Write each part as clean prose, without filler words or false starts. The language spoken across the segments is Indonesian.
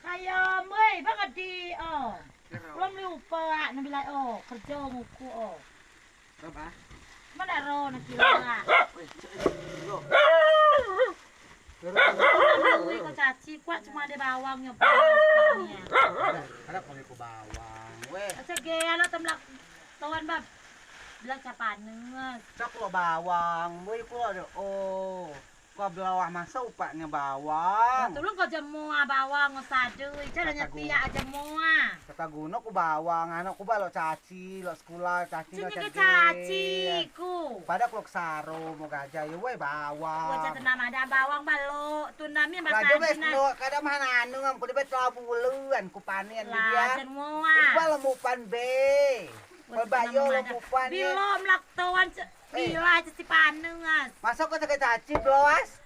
Kayak mei banget di belum lupa nabi lai kerja nguku Apa? mana ro nanti lah wih kau caci kuat cuma ada bawangnya Ada kami ku bawang weh. aja gaya lo temlak tawan bab bilang capanes Cak lo bawang weh ku ada kau belawah masa upaknya bawang. tulung kau jemua bawang ngosadui cara nyetia aja mua Kata guna ku bawang anak ku balo caci lo sekolah caci sini lo ke caci ku pada klok saro mau gajah ya weh bawang. wajah tenang ada bawang balo tunami Raja wes bahasa lo kada mana anu ngam ku dibet labuleun ku panen lah dia. semua Ku lemupan be. Bayo lemupan ya. belum laktawan bila si panengas Masuk ke caci bloas.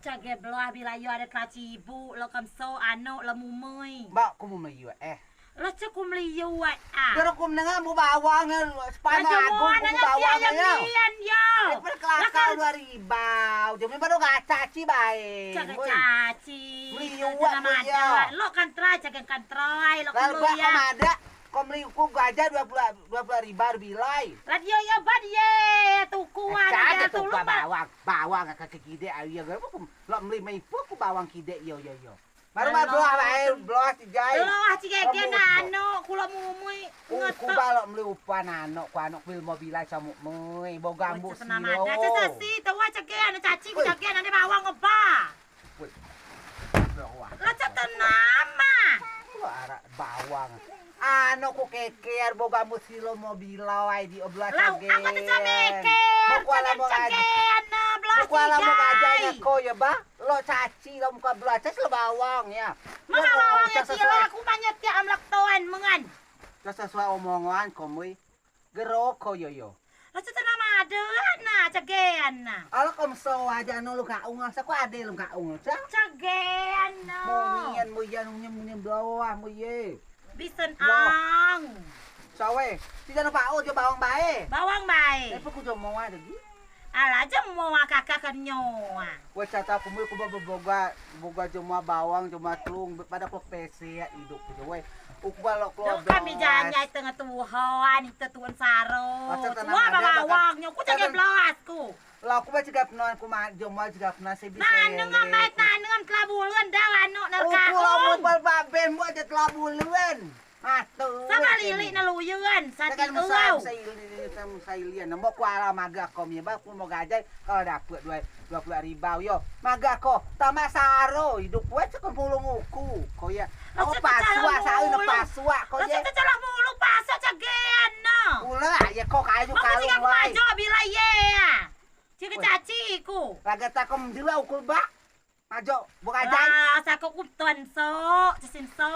cage belah bila yo ada kaci ibu lo kamso ano lo mumui Mbak ku mau meliu lo cekum liu Pero kum na nga mo bawang Spana agung kum bawang ya. lian yo Perkelakal 2000. Demi baru gak caci bae. cage caci Meliuat mo yo. lo kan try cage kan try lo Lalba kulo ya kamada. Kom liu ku gajah 20 ribu bilai. radio yo bad ye tuku Caca ada tuh tulung bawang kakak kide ayo gak ku lo meli mai pu ku bawang kide yo. Baru Halo. mah belah bae belah tijai. lo ah cige ano kulo mumui Ku balok meli upan anak ku anak pil mobilai samuk mui boga ambu siro. Ada cacasi tawa cage ana caci ku cage ana bawang apa lo nama Ku arak bawang. Ano ku keker boga ambu silo mobilau ai di oblah lau cage. aku tuh cabeke Kuala mo cage ana belas Kuala mo aja ko ya ba? Lo caci lo muka belah caci lo bawang ya. mga bawangnya sila aku banyak ya amlak tawan mengan Sesuai omongan komui. Gero ko yo. lo nama ada na cage ana Ala kom so aja no lu kaung sa ko ade lu kaung sa. cage ana Monian mo yan munyan bawah mo ye. bisen ang Sawe, tidak na pao jo bawang bae. bawang bae Tapi ku jo mau ada gi. ala aja mau kakak kan nyoa Wa cata ku mo ku boga jo mau bawang jo mau telung pada ko PC ya hidup ku jo we. Ukbal lo Dong kami janya tengah tuhan itu tuan saro Masa tenang wah ada, bawangnya ku cage belasku Lah ku ba cigap non ku ma jo mau cigap na se bisa. nah nengam baik nah nengam kelabuluan dah anu Ku lo mo nerkaung bal baben mo aja telabuluan. Atuh. sama lili naluyun sati Tekan eueuh musailian nembok ku ala maga kom ya ba ku mau gajai kalau dapet 20 ribu yo maga ko tama saro hidup we cek pulung uku ko ya aku pasua saeun pasua ko lo ye situ celah mulu paso cagean no ulah ya ko kayu mau kalung kucing aku wae majo bila ye cike caciku laga ta kom dila ukul ba majo bo gajai ah sako ku tuan so cisin so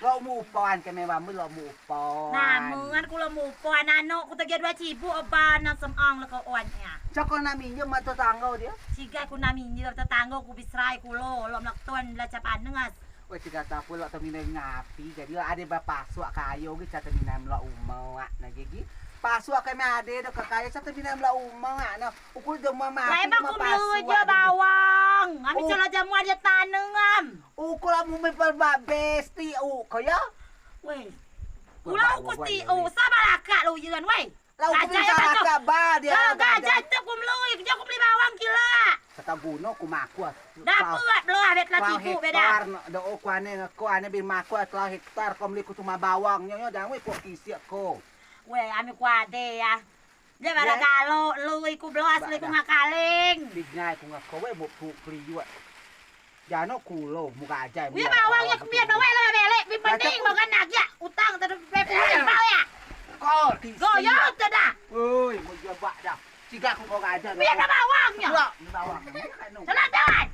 lo mu upan ke mewah lo mu upan namungan kula mupo anano ku tagi 2 cibu oba nang semang lo ko on ya coko naminyo mato tanggo dia siga ku nami ni tetanggo ku bisrai kulo lo mlakton la capanengas we tiga tapu lo temine ngapi jadi ada bapak suak kayo gitu temine lo umawa na gigi pasua kami ade do kakaya sa temine lo umawa na ukul do mama lai ba ku melujo bawang ami colo jamu ada tanengam ukul amu me besti kaya we kula ku ti o sabalaka lo yuan we lau ku sa ba dia gajah tu ku meluy ku beli bawang kila kata guno ku maku dapat lo abet la cibu beda do ko ane bi maku atla hektar kom li ku cuma bawang nyo jangan we ko kisi ko we ami ku ade ya dia bala galo luy ku belas luy ku ngakaling bignay ku ngako we mo pu priwa jano kulo muka aja we bawangnya kemian bawa lah bele penting makan nak ya utang terus pepuin bawa ya ko kisi goyo tada oi mo jaba dah siga ku ko aja biar bawangnya bawang selatan